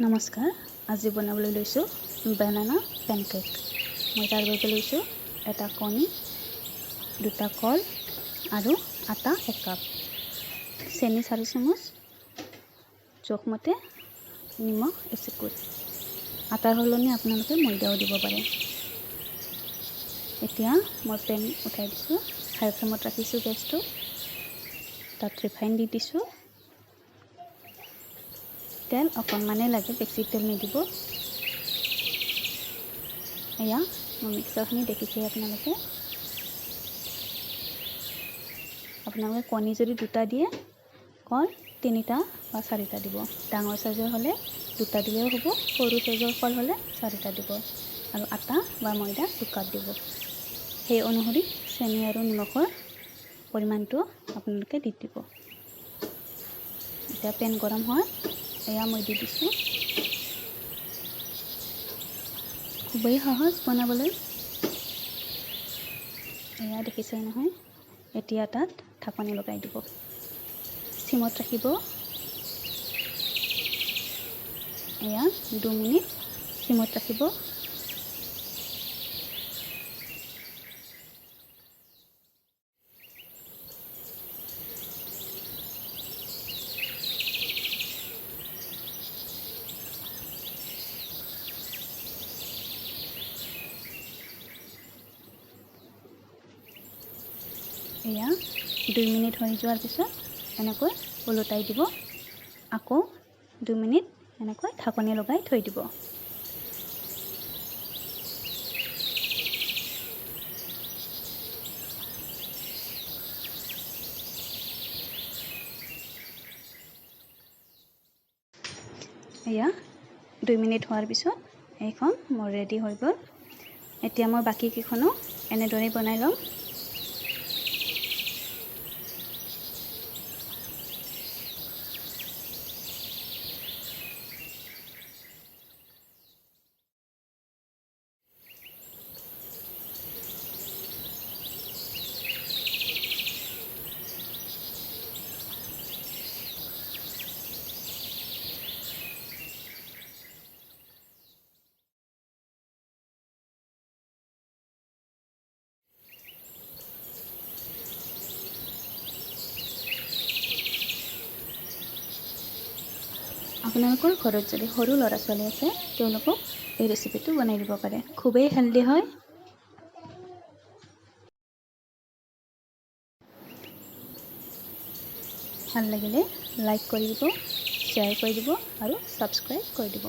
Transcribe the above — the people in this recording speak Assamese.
নমস্কাৰ, আজি বনাবলৈ লৈছোঁ বেনানা পেনকেক। মই তাৰ বাবে লৈছোঁ এটা কণী, দুটা কল আৰু আটা 1 কাপ, চেনি 4 চামুচ, জোখমতে নিমখ এচিকুট। আটাৰ সলনি আপোনালোকে ময়দাও দিব পাৰে। এতিয়া মই পেন উঠাই দিছোঁ, হাই ফ্লেমত ৰাখিছোঁ গেছটো। তাত ৰিফাইন দি দিছোঁ। তেল অকণমানে লাগে, বেছি তেল নিদিব। এয়া মই মিক্সাৰখিনি দেখিছে আপোনালোকে কণী যদি 2টা দিয়ে, কল 3টা বা 4টা দিব। ডাঙৰ সাইজৰ হ'লে 2টা দিলেও হ'ব, সৰু সাইজৰ কল হ'লে 4টা দিব। আৰু আটা বা ময়দা 2 কাপ দিব। সেই অনুসৰি চেনি আৰু নিমখৰ পৰিমাণটো আপোনালোকে দি দিব। এতিয়া পেন গৰম হয়, এয়া মই দি দিছোঁ। খুবেই সহজ বনাবলৈ। এয়া দেখিছে নহয়। এতিয়া তাত ঢাকনি লগাই দিব, চিমত ৰাখিব। এয়া 2 মিনিট চিমত ৰাখিব। এয়া 2 মিনিট হৈ যোৱাৰ পিছত এনেকৈ ওলটাই দিব। আকৌ 2 মিনিট এনেকৈ ঢাকনি লগাই থৈ দিব। এয়া 2 মিনিট হোৱাৰ পিছত এইখন মোৰ ৰেডি হৈ গ'ল। এতিয়া মই বাকীকেইখনো এনেদৰে বনাই ল'ম। আপোনালোকৰ ঘৰত যদি সৰু ল'ৰা ছোৱালী আছে, তেওঁলোকক এই ৰেচিপিটো বনাই দিব পাৰে। খুবেই হেল্ডি হয়। ভাল লাগিলে লাইক কৰি দিব, শ্বেয়াৰ কৰি দিব আৰু ছাবস্ক্ৰাইব কৰি দিব।